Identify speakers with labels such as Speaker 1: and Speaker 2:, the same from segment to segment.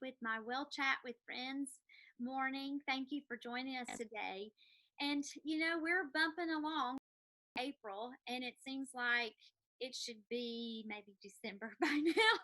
Speaker 1: with my Well Chat with Friends morning. Thank you for joining us today. And we're bumping along April, and it seems like it should be maybe December by now.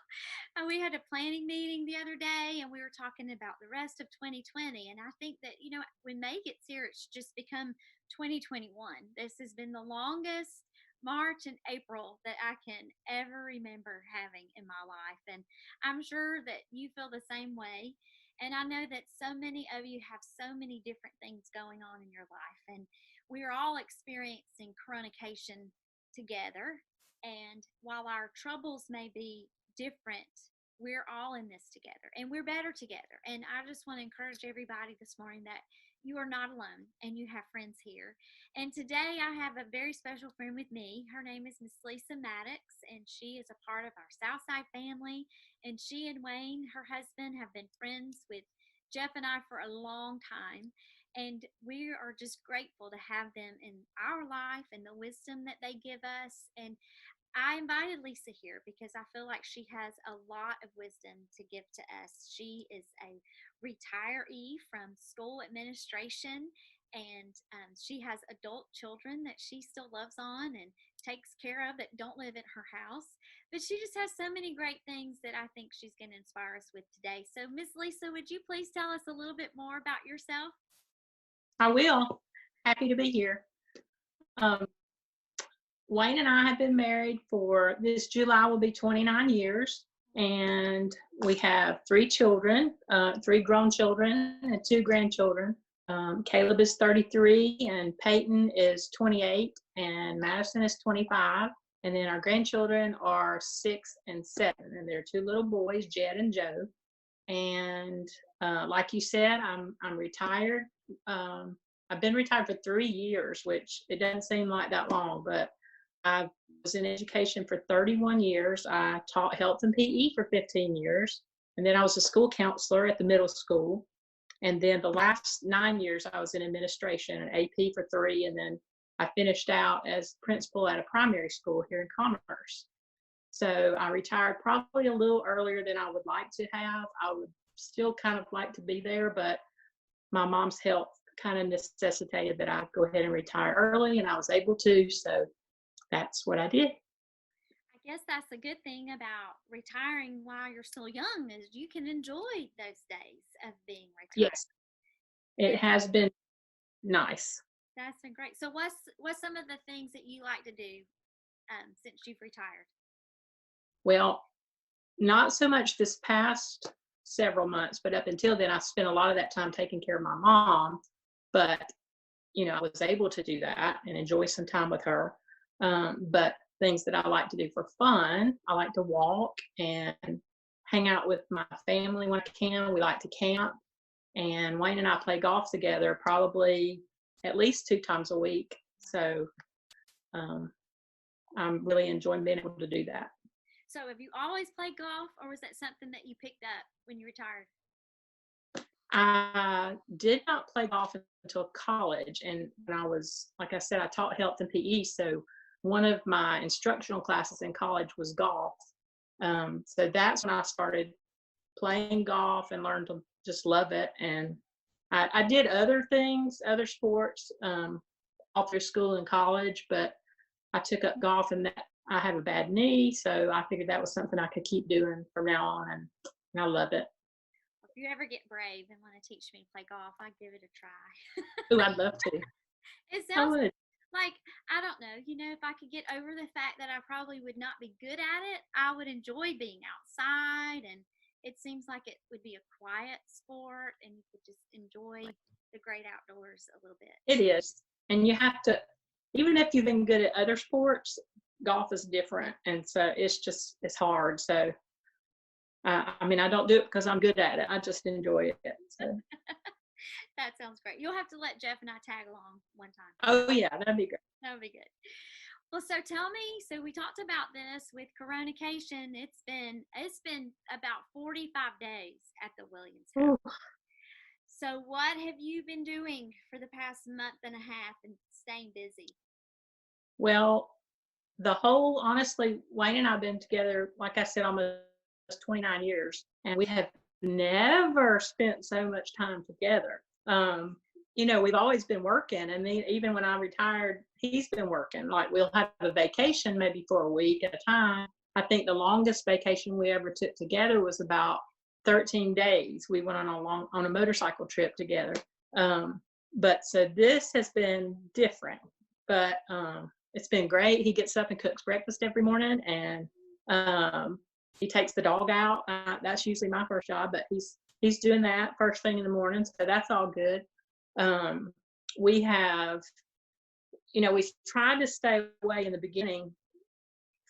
Speaker 1: And we had a planning meeting the other day, and we were talking about the rest of 2020. And I think that, when May gets here, it's just become 2021. This has been the longest March and April that I can ever remember having in my life. And I'm sure that you feel the same way. And I know that so many of you have so many different things going on in your life. And we are all experiencing coronation together. And while our troubles may be different, we're all in this together and we're better together. And I just want to encourage everybody this morning that you are not alone and you have friends here. And today I have a very special friend with me. Her name is Miss Lisa Maddox, and she is a part of our Southside family. And she and Wayne, her husband, have been friends with Jeff and I for a long time. And we are just grateful to have them in our life and the wisdom that they give us. And I invited Lisa here because I feel like she has a lot of wisdom to give to us. She is a retiree from school administration, and she has adult children that she still loves on and takes care of that don't live in her house. But she just has so many great things that I think she's going to inspire us with today. So, Miss Lisa, would you please tell us a little bit more about yourself?
Speaker 2: I will. Happy to be here. Wayne and I have been married for this July will be 29 years, and we have 3 children, 3 grown children and 2 grandchildren. Caleb is 33 and Peyton is 28 and Madison is 25. And then our grandchildren are 6 and 7, and they're 2 little boys, Jed and Joe. And like you said, I'm retired. I've been retired for 3 years, which it doesn't seem like that long, but I was in education for 31 years. I taught health and PE for 15 years. And then I was a school counselor at the middle school. And then the last 9 years, I was in administration, an AP for 3. And then I finished out as principal at a primary school here in Commerce. So I retired probably a little earlier than I would like to have. I would still kind of like to be there, but my mom's health kind of necessitated that I go ahead and retire early, and I was able to. So that's what I did.
Speaker 1: I guess that's the good thing about retiring while you're still young is you can enjoy those days of being retired.
Speaker 2: Yes, it has been nice.
Speaker 1: That's been great. So what's some of the things that you like to do since you've retired?
Speaker 2: Well, not so much this past several months, but up until then, I spent a lot of that time taking care of my mom. But, I was able to do that and enjoy some time with her. But things that I like to do for fun, I like to walk and hang out with my family when I can. We like to camp. And Wayne and I play golf together probably at least 2 times a week. So I'm really enjoying being able to do that.
Speaker 1: So have you always played golf, or was that something that you picked up when you retired?
Speaker 2: I did not play golf until college. And when I was, like I said, I taught health and PE. So one of my instructional classes in college was golf. So that's when I started playing golf and learned to just love it. And I did other things, other sports, all through school and college, but I took up golf, and that I have a bad knee. So I figured that was something I could keep doing from now on. And I love it.
Speaker 1: If you ever get brave and want to teach me to play golf, I'd give it a try.
Speaker 2: Oh, I'd love to.
Speaker 1: It sounds like, I don't know, if I could get over the fact that I probably would not be good at it, I would enjoy being outside, and it seems like it would be a quiet sport and you could just enjoy the great outdoors a little bit.
Speaker 2: It is. And you have to, even if you've been good at other sports, golf is different. And so it's hard. So, I don't do it because I'm good at it. I just enjoy it. So.
Speaker 1: That sounds great. You'll have to let Jeff and I tag along one time.
Speaker 2: Oh, yeah, that'd be great.
Speaker 1: That would be good. Well, so tell me, so we talked about this with coronation. It's been about 45 days at the Williams house. Ooh. So what have you been doing for the past month and a half and staying busy?
Speaker 2: Well, honestly, Wayne and I have been together, like I said, almost 29 years. And we have never spent so much time together. We've always been working, and then even when I retired, he's been working. Like, we'll have a vacation maybe for a week at a time. I think the longest vacation we ever took together was about 13 days. We went on a motorcycle trip together. But so this has been different, but it's been great. He gets up and cooks breakfast every morning, and he takes the dog out. That's usually my first job, but he's doing that first thing in the morning, so that's all good. We have, we tried to stay away in the beginning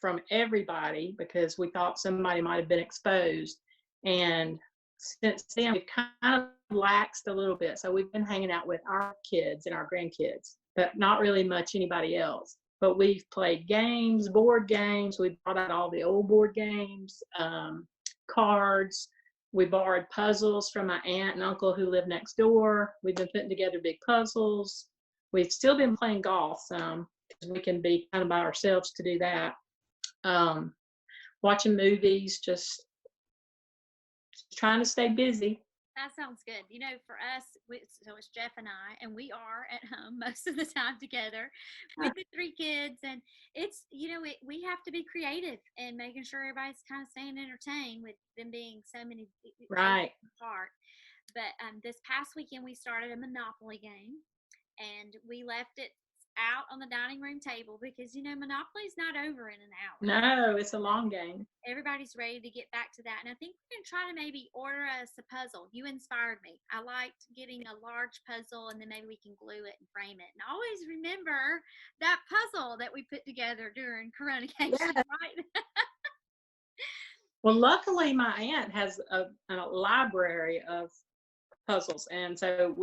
Speaker 2: from everybody because we thought somebody might have been exposed, and since then we've kind of laxed a little bit. So we've been hanging out with our kids and our grandkids, but not really much anybody else. But we've played games, board games. We brought out all the old board games, cards. We borrowed puzzles from my aunt and uncle who live next door. We've been putting together big puzzles. We've still been playing golf some because we can be kind of by ourselves to do that. Watching movies, just trying to stay busy.
Speaker 1: That sounds good. For us, so it's Jeff and I, and we are at home most of the time together with the three kids. And it's, we have to be creative and making sure everybody's kind of staying entertained with them being so many
Speaker 2: Right.
Speaker 1: apart. But this past weekend, we started a Monopoly game, and we left it out on the dining room table because Monopoly's not over in an hour.
Speaker 2: No, it's a long game.
Speaker 1: Everybody's ready to get back to that, and I think we're gonna try to maybe order us a puzzle. You inspired me. I liked getting a large puzzle, and then maybe we can glue it and frame it. And always remember that puzzle that we put together during Coronication,
Speaker 2: Yeah.
Speaker 1: right?
Speaker 2: Well, luckily my aunt has a library of puzzles, and so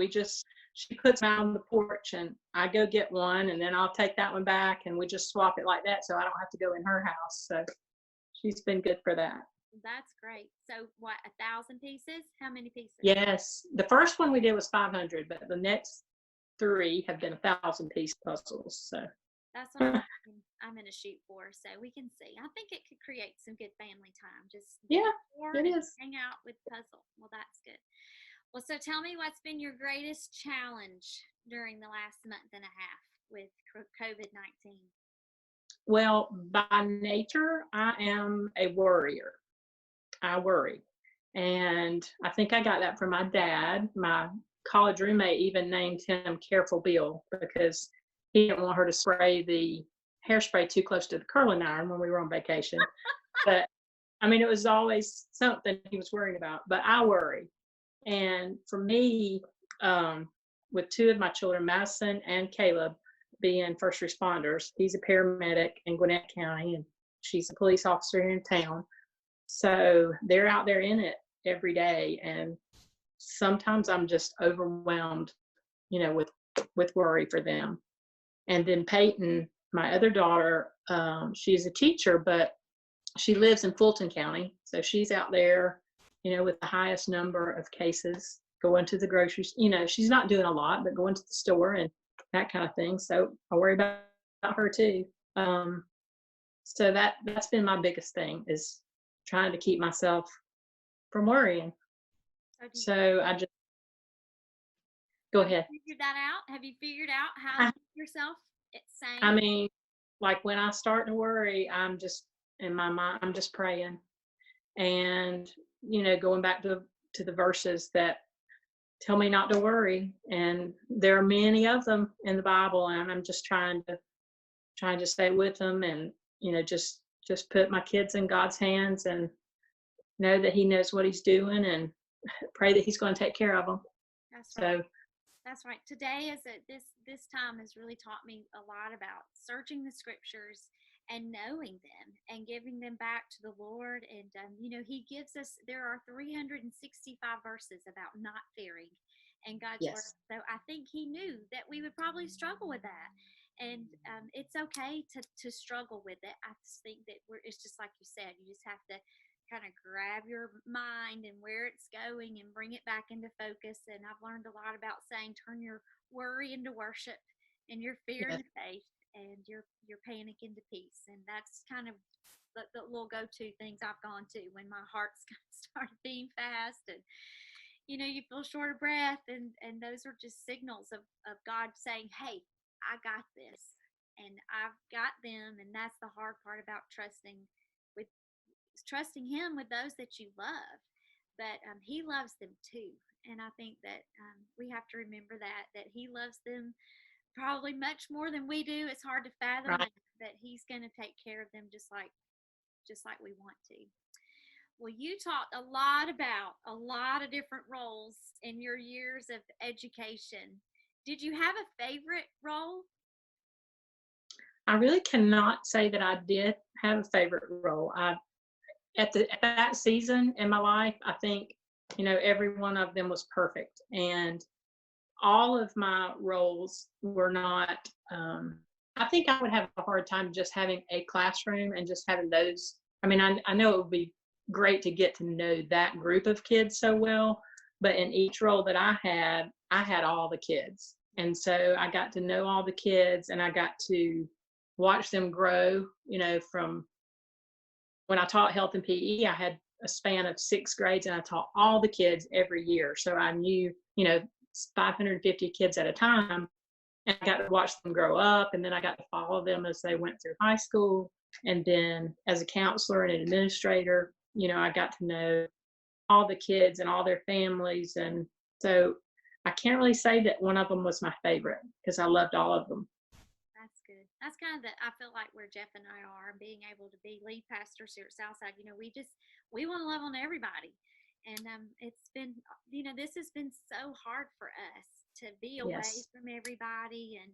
Speaker 2: she puts them out on the porch, and I go get one, and then I'll take that one back, and we just swap it like that, so I don't have to go in her house. So she's been good for that.
Speaker 1: That's great. So what, 1,000 pieces? How many pieces?
Speaker 2: Yes, the first one we did was 500, but the next 3 have been 1,000-piece puzzles. So
Speaker 1: that's what I'm going to shoot for. So we can see. I think it could create some good family time. Just
Speaker 2: it is.
Speaker 1: Hang out with puzzle. Well, that's good. Well, so tell me, what's been your greatest challenge during the last month and a half with COVID-19?
Speaker 2: Well, by nature, I am a worrier. I worry. And I think I got that from my dad. My college roommate even named him Careful Bill because he didn't want her to spray the hairspray too close to the curling iron when we were on vacation. But I mean, it was always something he was worrying about. But I worry. And for me, with 2 of my children, Madison and Caleb, being first responders, he's a paramedic in Gwinnett County, and she's a police officer here in town. So they're out there in it every day, and sometimes I'm just overwhelmed, with worry for them. And then Peyton, my other daughter, she's a teacher, but she lives in Fulton County, so she's out there, with the highest number of cases, going to the groceries. She's not doing a lot, but going to the store and that kind of thing. So I worry about her too. So that's been my biggest thing, is trying to keep myself from worrying. So I just go ahead.
Speaker 1: Figured that out? Have you figured out how to keep yourself sane?
Speaker 2: I mean, like when I start to worry, I'm just in my mind, I'm just praying, and going back to the verses that tell me not to worry, and there are many of them in the Bible, and I'm just trying to stay with them, and just put my kids in God's hands and know that He knows what He's doing, and pray that He's going to take care of them.
Speaker 1: That's right. That's right. Today this time has really taught me a lot about searching the scriptures and knowing them and giving them back to the Lord. And He gives us, there are 365 verses about not fearing and God's word. So I think He knew that we would probably struggle with that. And it's okay to struggle with it. I just think that it's just like you said, you just have to kind of grab your mind and where it's going and bring it back into focus. And I've learned a lot about saying, turn your worry into worship and your fear into faith and your panic into peace. And that's kind of the little go-to things I've gone to when my heart's started beating fast, and you feel short of breath, and those are just signals of God saying, hey, I got this, and I've got them. And that's the hard part about with trusting him with those that you love. But he loves them too. And I think that we have to remember that he loves them probably much more than we do. It's hard to fathom
Speaker 2: Right.
Speaker 1: that he's going to take care of them just like we want to. Well, you talked a lot about a lot of different roles in your years of education. Did you have a favorite role?
Speaker 2: I really cannot say that I did have a favorite role. At that season in my life, I think, every one of them was perfect. And all of my roles were not, I think I would have a hard time just having a classroom and just having those. I mean, I know it would be great to get to know that group of kids so well, but in each role that I had all the kids. And so I got to know all the kids, and I got to watch them grow, from when I taught health and PE, I had a span of 6 grades, and I taught all the kids every year. So I knew, 550 kids at a time, and I got to watch them grow up. And then I got to follow them as they went through high school. And then as a counselor and an administrator, I got to know all the kids and all their families. And so I can't really say that one of them was my favorite, because I loved all of them.
Speaker 1: That's good. That's kind of I feel like where Jeff and I are, being able to be lead pastors here at Southside. We want to love on everybody, and it's been this has been so hard for us to be away
Speaker 2: Yes.
Speaker 1: from everybody. And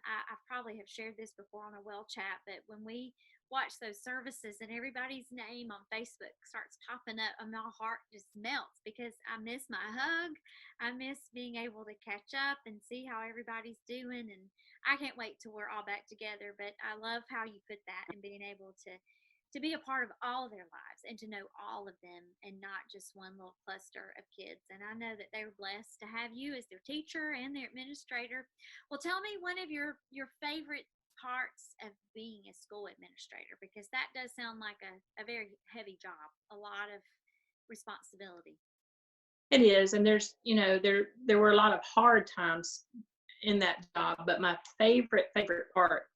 Speaker 1: I probably have shared this before on a well chat, but when we watch those services and everybody's name on Facebook starts popping up, and my heart just melts because I miss my hug. I miss being able to catch up and see how everybody's doing, and I can't wait till we're all back together. But I love how you put that, and being able to be a part of all of their lives and to know all of them and not just one little cluster of kids. And I know that they were blessed to have you as their teacher and their administrator. Well, tell me one of your favorite parts of being a school administrator, because that does sound like a very heavy job, a lot of responsibility.
Speaker 2: It is. And there were a lot of hard times in that job, but my favorite part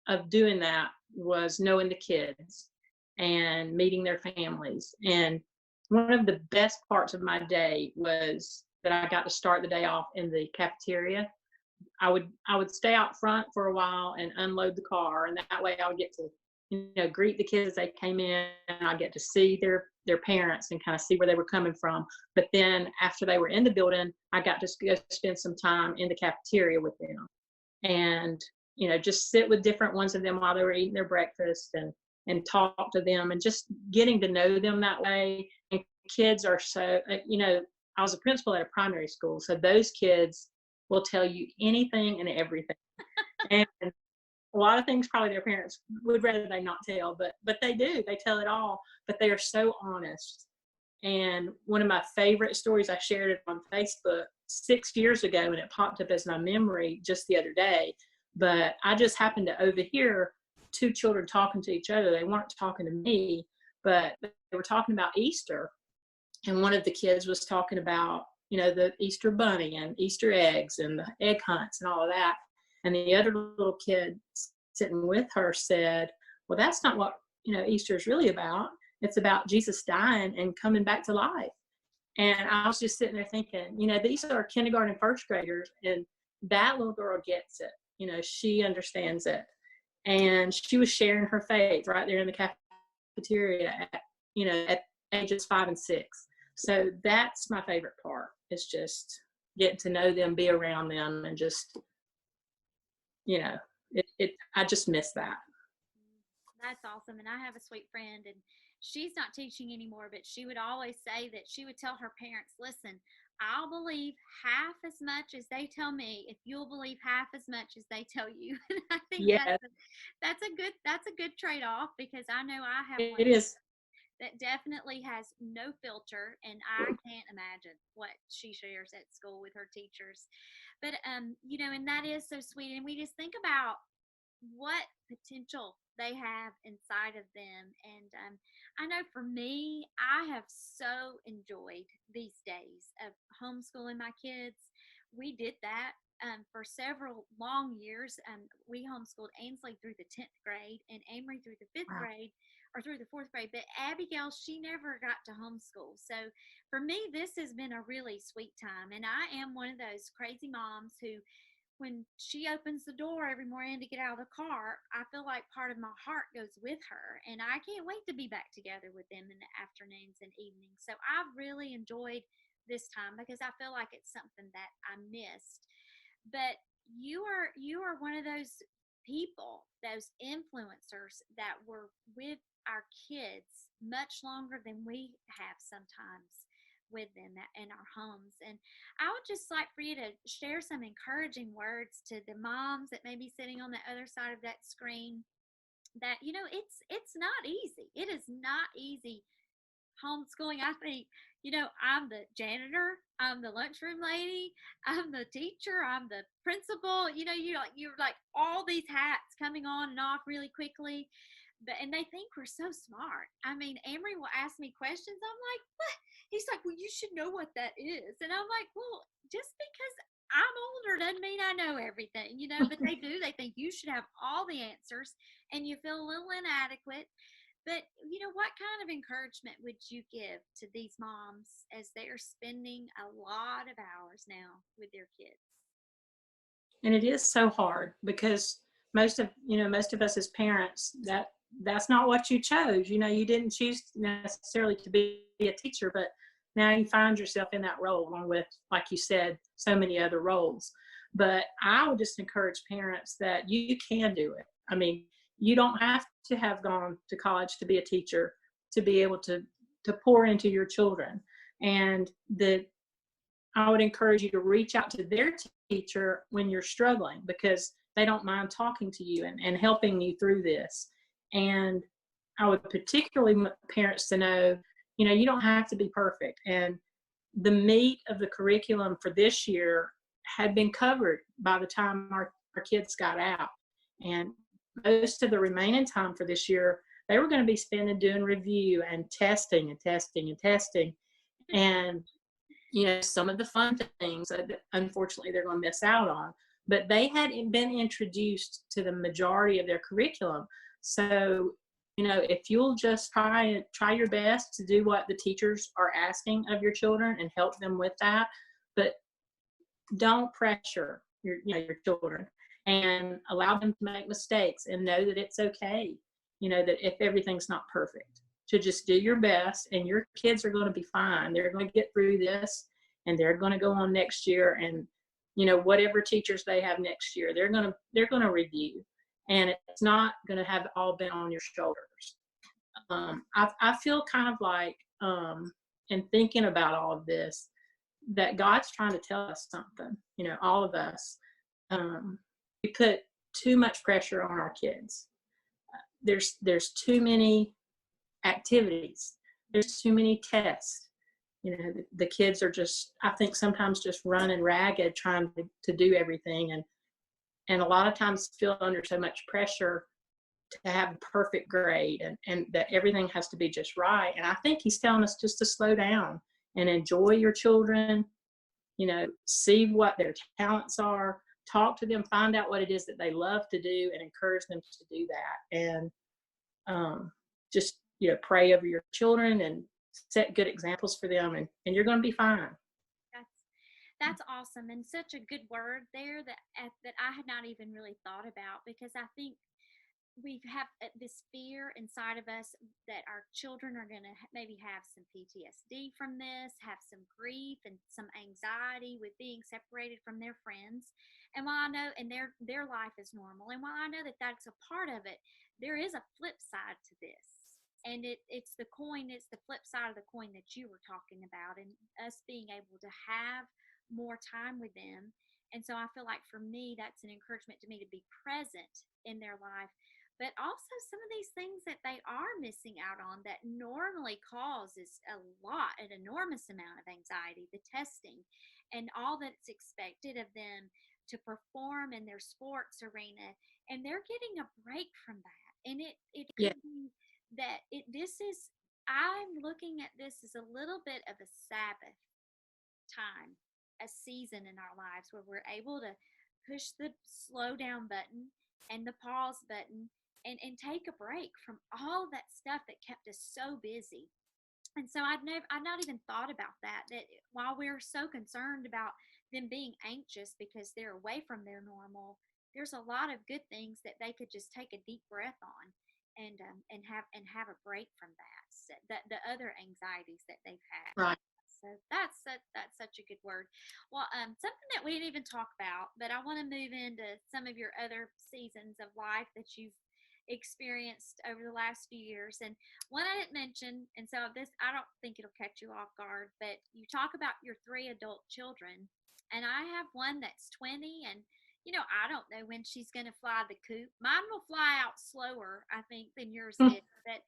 Speaker 2: of doing that was knowing the kids and meeting their families. And one of the best parts of my day was that I got to start the day off in the cafeteria. I would stay out front for a while and unload the car, and that way I would get to greet the kids as they came in, and I get to see their parents and kind of see where they were coming from. But then after they were in the building, I got to go spend some time in the cafeteria with them, and just sit with different ones of them while they were eating their breakfast, and talk to them, and just getting to know them that way. And kids are so, I was a principal at a primary school, so those kids will tell you anything and everything. And a lot of things probably their parents would rather they not tell, but they do. They tell it all, but they are so honest. And one of my favorite stories, I shared it on Facebook 6 years ago, and it popped up as my memory just the other day. But I just happened to overhear two children talking to each other. They weren't talking to me, but they were talking about Easter. And one of the kids was talking about, the Easter bunny and Easter eggs and the egg hunts and all of that. And the other little kid sitting with her said, well, that's not what, Easter is really about. It's about Jesus dying and coming back to life. And I was just sitting there thinking, these are kindergarten and first graders, and that little girl gets it. She understands it. And she was sharing her faith right there in the cafeteria at ages 5 and 6. So that's my favorite part, is just getting to know them, be around them, and just, I just miss that.
Speaker 1: That's awesome. And I have a sweet friend, and she's not teaching anymore, but she would always say that she would tell her parents, listen, I'll believe half as much as they tell me if you'll believe half as much as they tell you. And I think
Speaker 2: Yes,
Speaker 1: that's a good trade-off, because I know I have one
Speaker 2: it is.
Speaker 1: that definitely has no filter, and I can't imagine what she shares at school with her teachers. But and that is so sweet. And we just think about what potential they have inside of them. And I know for me, I have so enjoyed these days of homeschooling my kids. We did that for several long years. We homeschooled Ainsley through the 10th grade and Amory through the fifth
Speaker 2: Wow.
Speaker 1: grade or through the fourth grade. But Abigail, she never got to homeschool. So for me, this has been a really sweet time. And I am one of those crazy moms who, when she opens the door every morning to get out of the car, I feel like part of my heart goes with her. And I can't wait to be back together with them in the afternoons and evenings. So I've really enjoyed this time because I feel like it's something that I missed. But you are one of those people, those influencers that were with our kids much longer than we have sometimes with them in our homes. And I would just like for you to share some encouraging words to the moms that may be sitting on the other side of that screen, that it's not easy. It is not easy homeschooling. I think, I'm the janitor, I'm the lunchroom lady, I'm the teacher, I'm the principal. You're like all these hats coming on and off really quickly. And they think we're so smart. I mean, Amory will ask me questions. I'm like, what? He's like, well, you should know what that is. And I'm like, well, just because I'm older doesn't mean I know everything, but they do. They think you should have all the answers and you feel a little inadequate. But, what kind of encouragement would you give to these moms as they are spending a lot of hours now with their kids?
Speaker 2: And it is so hard because most of us as parents, that's not what you chose. You didn't choose necessarily to be a teacher, but now you find yourself in that role along with, like you said, so many other roles. But I would just encourage parents that you can do it. I mean, you don't have to have gone to college to be a teacher to be able to pour into your children. And I would encourage you to reach out to their teacher when you're struggling, because they don't mind talking to you and helping you through this. And I would particularly want parents to know, you don't have to be perfect. And the meat of the curriculum for this year had been covered by the time our kids got out. And most of the remaining time for this year, they were going to be spending doing review and testing and testing and testing. And some of the fun things that unfortunately they're going to miss out on, but they had been introduced to the majority of their curriculum. So, if you'll just try your best to do what the teachers are asking of your children and help them with that, but don't pressure your children, and allow them to make mistakes and know that it's okay. That if everything's not perfect, to just do your best, and your kids are going to be fine. They're going to get through this, and they're going to go on next year, and whatever teachers they have next year, they're going to review, and it's not going to have all been on your shoulders. I feel kind of like, in thinking about all of this, that God's trying to tell us something. All of us, we put too much pressure on our kids. There's too many activities. There's too many tests. The kids are just, I think, sometimes just running ragged trying to do everything, and a lot of times feel under so much pressure to have a perfect grade, and that everything has to be just right. And I think he's telling us just to slow down and enjoy your children, see what their talents are, talk to them, find out what it is that they love to do, and encourage them to do that. And just pray over your children and set good examples for them, and you're going to be fine.
Speaker 1: That's that's awesome, and such a good word there that I had not even really thought about, because I think we have this fear inside of us that our children are going to maybe have some PTSD from this, have some grief and some anxiety with being separated from their friends. And while I know, and their life is normal, and while I know that that's a part of it, there is a flip side to this. And it's the flip side of the coin that you were talking about, and us being able to have more time with them. And so I feel like for me, that's an encouragement to me to be present in their life, but also some of these things that they are missing out on that normally causes an enormous amount of anxiety, the testing and all that's expected of them to perform in their sports arena, and they're getting a break from that. And it
Speaker 2: Yeah.
Speaker 1: could be that this is, I'm looking at this as a little bit of a Sabbath time, a season in our lives where we're able to push the slow down button and the pause button, and take a break from all that stuff that kept us so busy. And so I've not even thought about that while we're so concerned about them being anxious because they're away from their normal, there's a lot of good things that they could just take a deep breath on, and have a break from that, so the other anxieties that they've had.
Speaker 2: Right.
Speaker 1: So that's such a good word. Well, something that we didn't even talk about, but I want to move into some of your other seasons of life that you've experienced over the last few years. And one I didn't mention, and so this, I don't think it'll catch you off guard, but you talk about your 3 adult children, and I have one that's 20, and I don't know when she's going to fly the coop. Mine will fly out slower, I think, than yours did. But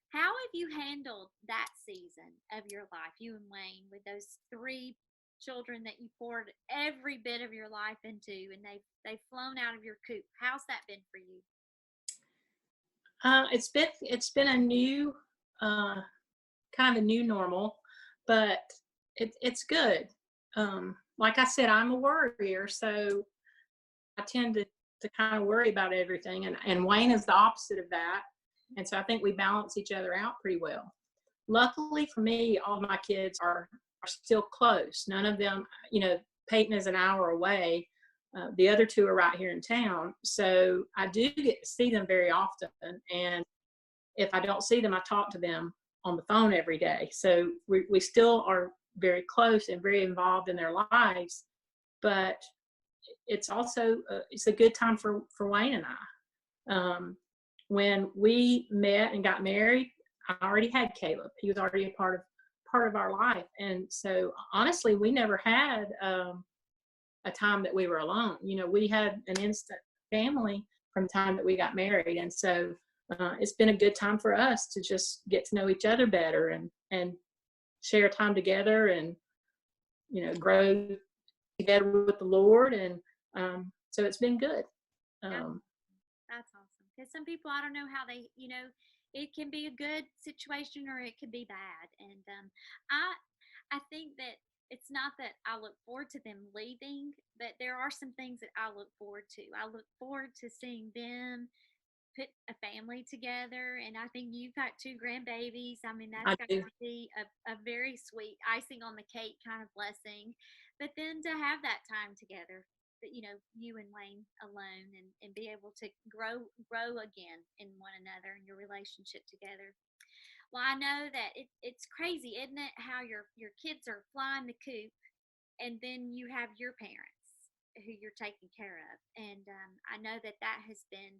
Speaker 1: how have you handled that season of your life, you and Wayne, with those 3 children that you poured every bit of your life into, and they've flown out of your coop? How's that been for you?
Speaker 2: It's been a new kind of a new normal, but it's good. Like I said, I'm a worrier, so I tend to kind of worry about everything, and Wayne is the opposite of that, and so I think we balance each other out pretty well. Luckily for me, all of my kids are still close. None of them, Peyton is an hour away. The other 2 are right here in town, so I do get to see them very often. And if I don't see them, I talk to them on the phone every day. So we still are very close and very involved in their lives. But it's also it's a good time for Wayne and I. When we met and got married, I already had Caleb. He was already a part of our life, and so honestly, we never had a time that we were alone. We had an instant family from the time that we got married. And so it's been a good time for us to just get to know each other better and share time together and, grow together with the Lord. And so it's been good.
Speaker 1: That's awesome. Because some people, I don't know how they, it can be a good situation or it could be bad. And I think that it's not that I look forward to them leaving, but there are some things that I look forward to. I look forward to seeing them put a family together. And I think you've got 2 grandbabies. I mean, that's
Speaker 2: I
Speaker 1: got
Speaker 2: do.
Speaker 1: to be a very sweet icing on the cake kind of blessing. But then to have that time together, that you and Wayne alone, and be able to grow again in one another and your relationship together. Well, I know that it's crazy, isn't it? How your kids are flying the coop, and then you have your parents who you're taking care of. And I know that has been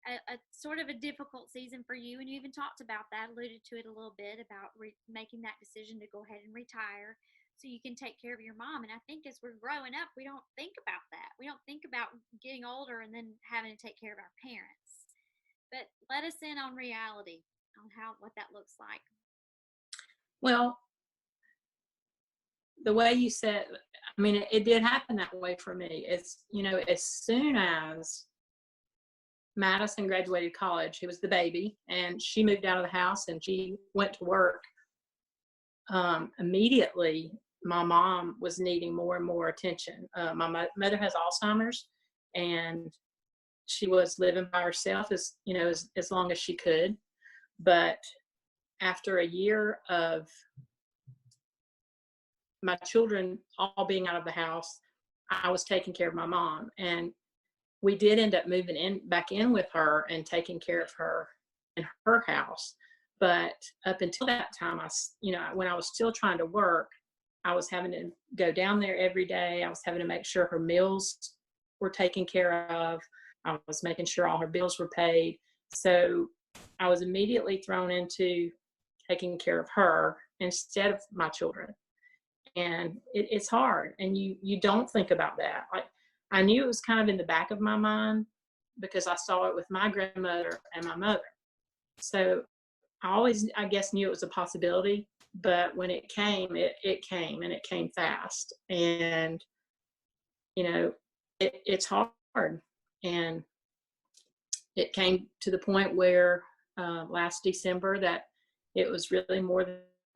Speaker 1: a sort of a difficult season for you. And you even talked about that, alluded to it a little bit about making that decision to go ahead and retire so you can take care of your mom. And I think as we're growing up, we don't think about that. We don't think about getting older and then having to take care of our parents. But let us in on reality on what that looks like.
Speaker 2: Well, the way you said, I mean, it did happen that way for me. It's, as soon as Madison graduated college, he was the baby, and she moved out of the house and she went to work. Immediately, my mom was needing more and more attention. My mother has Alzheimer's, and she was living by herself as long as she could. But after a year of my children all being out of the house, I was taking care of my mom, and we did end up moving back in with her and taking care of her in her house. But up until that time, when I was still trying to work, I was having to go down there every day. I was having to make sure her meals were taken care of. I was making sure all her bills were paid. So I was immediately thrown into taking care of her instead of my children. And it's hard. And you don't think about that. I knew it was kind of in the back of my mind because I saw it with my grandmother and my mother. So I always, I guess, knew it was a possibility. But when it came, it came, and it came fast. And, it's hard. And it came to the point where last December that it was really more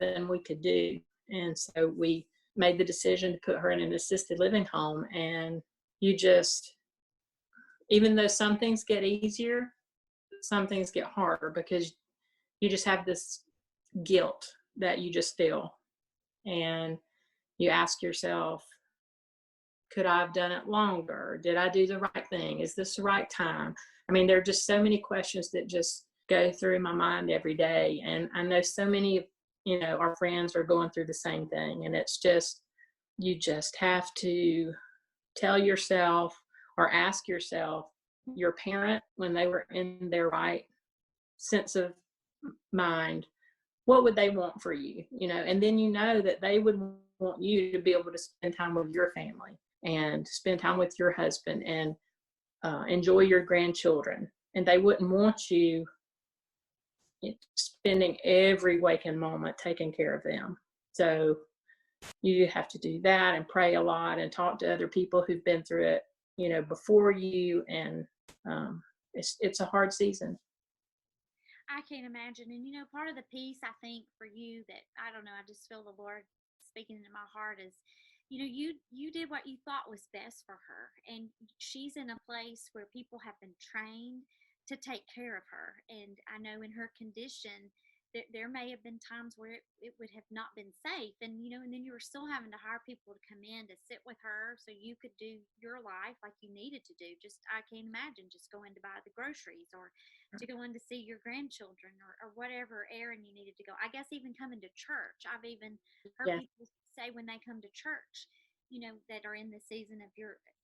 Speaker 2: than we could do. And so we made the decision to put her in an assisted living home. And you just, even though some things get easier, some things get harder because you just have this guilt that you just feel. And you ask yourself, could I have done it longer? Did I do the right thing? Is this the right time? I mean, there are just so many questions that just go through my mind every day. And I know so many, our friends are going through the same thing. And it's just, you just have to tell yourself or ask yourself, your parent, when they were in their right sense of mind, what would they want for you? And then that they would want you to be able to spend time with your family and spend time with your husband and enjoy your grandchildren. And they wouldn't want you spending every waking moment taking care of them. So you have to do that and pray a lot and talk to other people who've been through it, before you. And it's a hard season.
Speaker 1: I can't imagine. And part of the peace I think for you that I don't know, I just feel the Lord speaking into my heart is, you did what you thought was best for her, and she's in a place where people have been trained to take care of her. And I know in her condition, there may have been times where it would have not been safe, and and then you were still having to hire people to come in to sit with her so you could do your life like you needed to do. Just I can't imagine just going to buy the groceries or to go in to see your grandchildren, or whatever errand you needed to go. I guess even coming to church. I've even heard
Speaker 2: Yeah.
Speaker 1: people say when they come to church, that are in the season of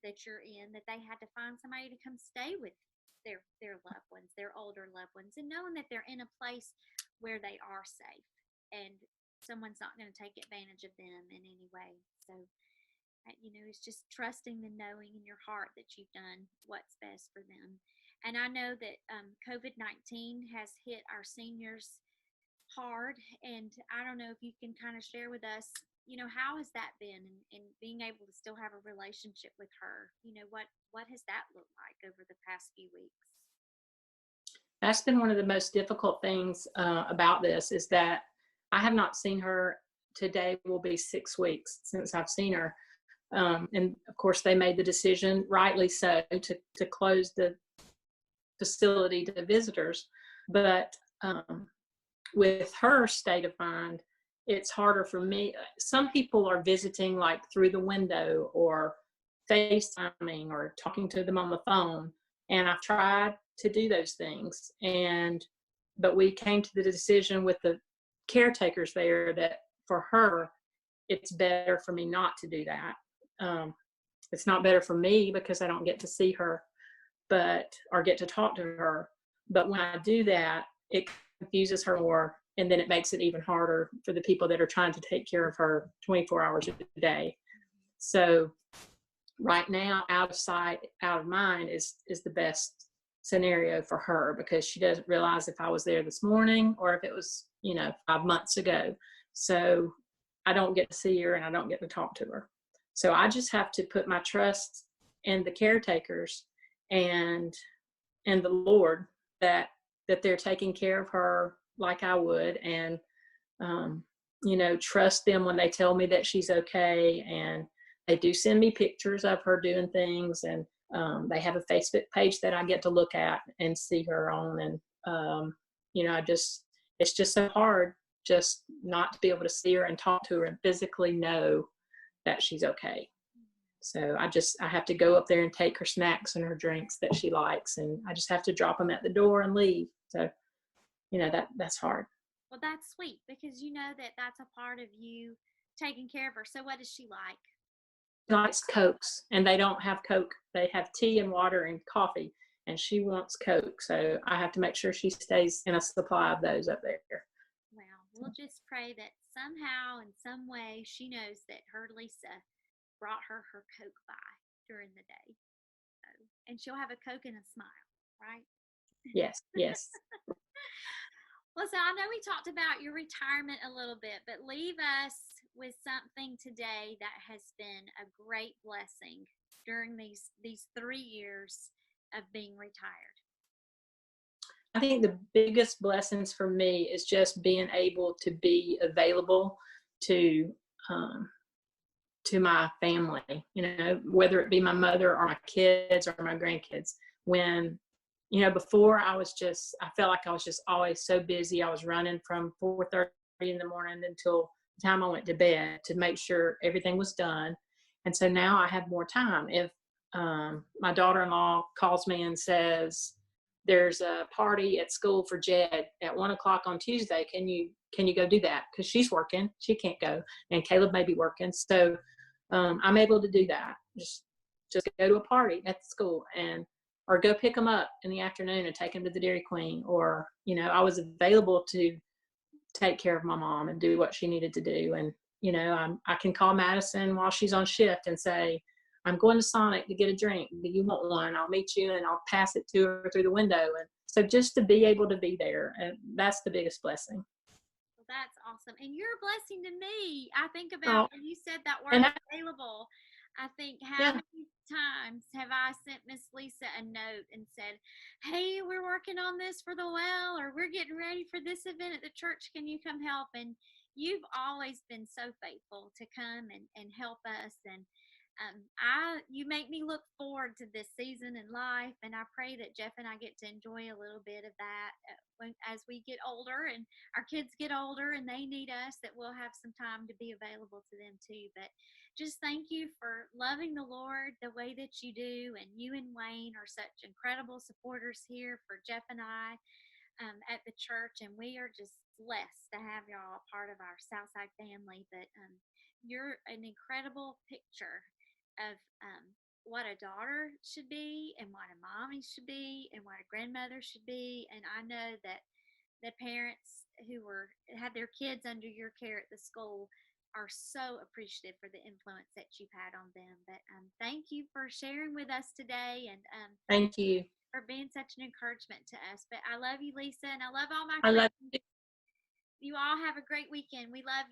Speaker 1: that you're in, that they had to find somebody to come stay with their loved ones, their older loved ones, and knowing that they're in a place where they are safe and someone's not going to take advantage of them in any way. So, it's just trusting and knowing in your heart that you've done what's best for them. And I know that COVID-19 has hit our seniors hard. And I don't know if you can kind of share with us, how has that been, and being able to still have a relationship with her? What has that looked like over the past few weeks?
Speaker 2: That's been one of the most difficult things about this is that I have not seen her. Today will be 6 weeks since I've seen her. And of course, they made the decision, rightly so, to close the facility to visitors. But with her state of mind, it's harder for me. Some people are visiting like through the window or FaceTiming or talking to them on the phone. And I've tried to do those things. But we came to the decision with the caretakers there that for her, it's better for me not to do that. It's not better for me because I don't get to see her, or get to talk to her. But when I do that, it confuses her more, and then it makes it even harder for the people that are trying to take care of her 24 hours a day. So right now, out of sight, out of mind is the best scenario for her, because she doesn't realize if I was there this morning or if it was 5 months ago. So I don't get to see her and I don't get to talk to her. So I just have to put my trust in the caretakers and the Lord that they're taking care of her like I would, and trust them when they tell me that she's okay. And they do send me pictures of her doing things, and they have a Facebook page that I get to look at and see her on. And it's just so hard just not to be able to see her and talk to her and physically know that she's okay. So I have to go up there and take her snacks and her drinks that she likes, and I just have to drop them at the door and leave. So, that's hard.
Speaker 1: Well, that's sweet because that's a part of you taking care of her. So, what does she like?
Speaker 2: She likes Cokes, and they don't have Coke. They have tea and water and coffee, and she wants Coke. So I have to make sure she stays in a supply of those up there.
Speaker 1: Well, we'll just pray that somehow, in some way, she knows that her Lisa brought her Coke by during the day. So, and she'll have a Coke and a smile, right?
Speaker 2: Yes, yes.
Speaker 1: Well, so I know we talked about your retirement a little bit, but leave us with something today that has been a great blessing during these 3 years of being retired?
Speaker 2: I think the biggest blessings for me is just being able to be available to um, to my family, whether it be my mother or my kids or my grandkids. When, before I felt like I was just always so busy. I was running from 4:30 in the morning until the time I went to bed to make sure everything was done. And so now I have more time. If my daughter-in-law calls me and says, there's a party at school for Jed at 1 o'clock on Tuesday. Can you go do that? Because she's working, she can't go, and Caleb may be working. So I'm able to do that. Just go to a party at the school or go pick them up in the afternoon and take them to the Dairy Queen. Or, I was available to take care of my mom and do what she needed to do. And, I can call Madison while she's on shift and say, I'm going to Sonic to get a drink. Do you want one? I'll meet you and I'll pass it to her through the window. And so just to be able to be there, and that's the biggest blessing.
Speaker 1: Well, that's awesome. And you're a blessing to me. I think
Speaker 2: Oh,
Speaker 1: about when you said that
Speaker 2: and
Speaker 1: word available. I think, how
Speaker 2: yeah,
Speaker 1: many times have I sent Miss Lisa a note and said, hey, we're working on this for the well, or we're getting ready for this event at the church. Can you come help? And you've always been so faithful to come and help us. And you make me look forward to this season in life, and I pray that Jeff and I get to enjoy a little bit of that as we get older and our kids get older and they need us, that we'll have some time to be available to them too. But just thank you for loving the Lord the way that you do, and you and Wayne are such incredible supporters here for Jeff and I at the church, and we are just blessed to have y'all part of our Southside family. But you're an incredible picture of what a daughter should be, and what a mommy should be, and what a grandmother should be. And I know that the parents who had their kids under your care at the school are so appreciative for the influence that you've had on them. But thank you for sharing with us today, and
Speaker 2: thank you.
Speaker 1: for being such an encouragement to us. But I love you, Lisa, and I love all my
Speaker 2: I love
Speaker 1: friends. You all have a great weekend. We love you.